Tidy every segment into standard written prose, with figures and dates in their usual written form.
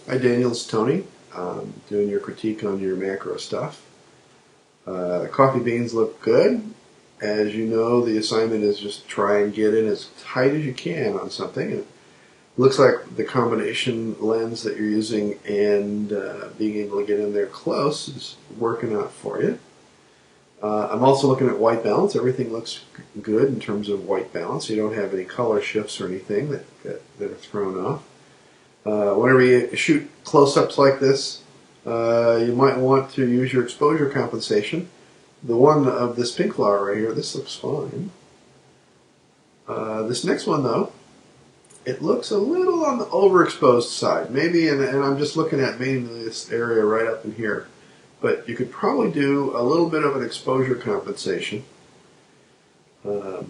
Hi Daniel, it's Tony. Doing your critique on your macro stuff. The coffee beans look good. As you know, the assignment is just try and get in as tight as you can on something. It looks like the combination lens that you're using and being able to get in there close is working out for you. I'm also looking at white balance. Everything looks good in terms of white balance. You don't have any color shifts or anything that are thrown off. Whenever you shoot close-ups like this, you might want to use your exposure compensation. The one of this pink flower right here, this looks fine. This next one, though, it looks a little on the overexposed side. Maybe, and I'm just looking at mainly this area right up in here. But you could probably do a little bit of an exposure compensation and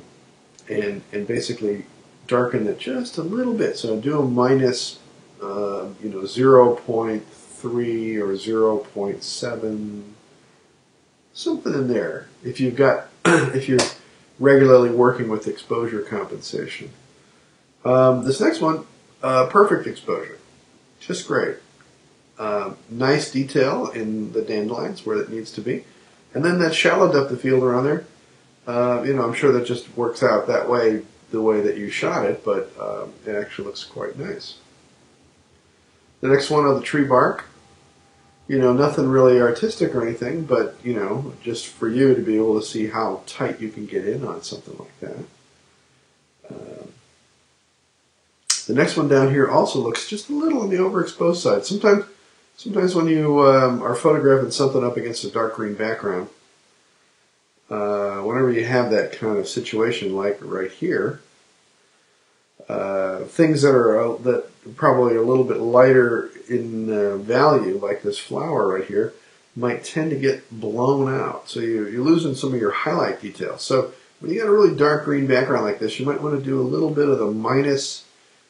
basically darken it just a little bit. So do a minus 0.3 or 0.7, something in there. If you've got, if you're regularly working with exposure compensation. This next one, perfect exposure, just great. Nice detail in the dandelions where it needs to be, and then that shallow depth of field around there. I'm sure that just works out that way, the way that you shot it, but it actually looks quite nice. The next one of the tree bark, nothing really artistic or anything, but, just for you to be able to see how tight you can get in on something like that. The next one down here also looks just a little on the overexposed side. Sometimes when you are photographing something up against a dark green background, whenever you have that kind of situation like right here, things that probably a little bit lighter in value, like this flower right here, might tend to get blown out. So you're losing some of your highlight details. So when you got a really dark green background like this, you might want to do a little bit of the minus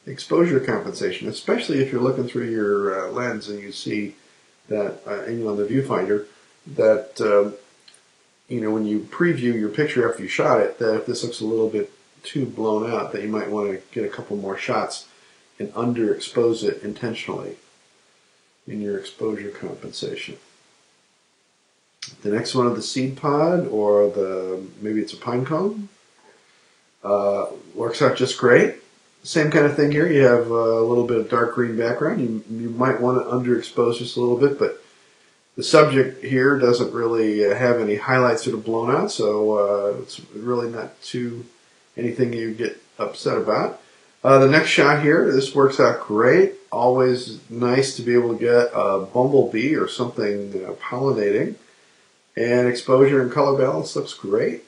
exposure compensation, especially if you're looking through your lens and you see that, on the viewfinder, that, when you preview your picture after you shot it, that if this looks a little bit too blown out, that you might want to get a couple more shots and underexpose it intentionally in your exposure compensation. The next one of the seed pod, or maybe it's a pine cone, works out just great. Same kind of thing here. You have a little bit of dark green background. You might want to underexpose just a little bit, but the subject here doesn't really have any highlights that are blown out, so it's really not anything you get upset about. The next shot here, this works out great. Always nice to be able to get a bumblebee or something pollinating. And exposure and color balance looks great.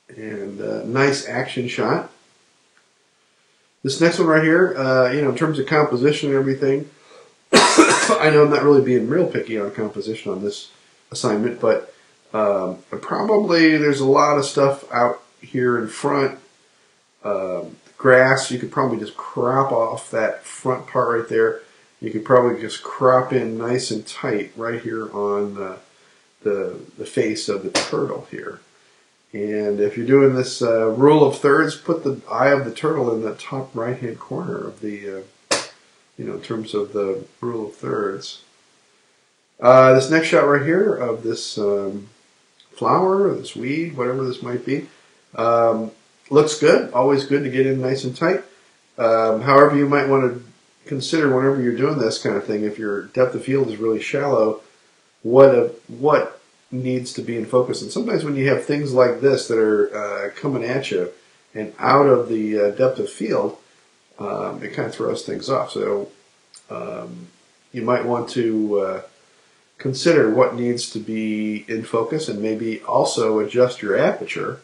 And nice action shot. This next one right here, in terms of composition and everything, I know I'm not really being real picky on composition on this assignment, but probably there's a lot of stuff out here in front. Grass, you could probably just crop off that front part right there. You could probably just crop in nice and tight right here on the face of the turtle here. And if you're doing this rule of thirds, put the eye of the turtle in the top right-hand corner of the, in terms of the rule of thirds. This next shot right here of this flower, or this weed, whatever this might be, looks good. Always good to get in nice and tight. However, you might want to consider whenever you're doing this kind of thing, if your depth of field is really shallow, what needs to be in focus. And sometimes when you have things like this that are coming at you and out of the depth of field, it kind of throws things off. So you might want to consider what needs to be in focus and maybe also adjust your aperture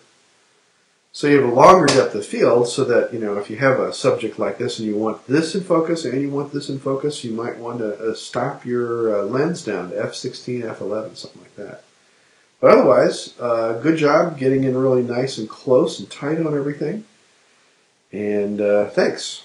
so you have a longer depth of field, so that, if you have a subject like this and you want this in focus and you want this in focus, you might want to stop your lens down to f16, f11, something like that. But otherwise, good job getting in really nice and close and tight on everything. And thanks.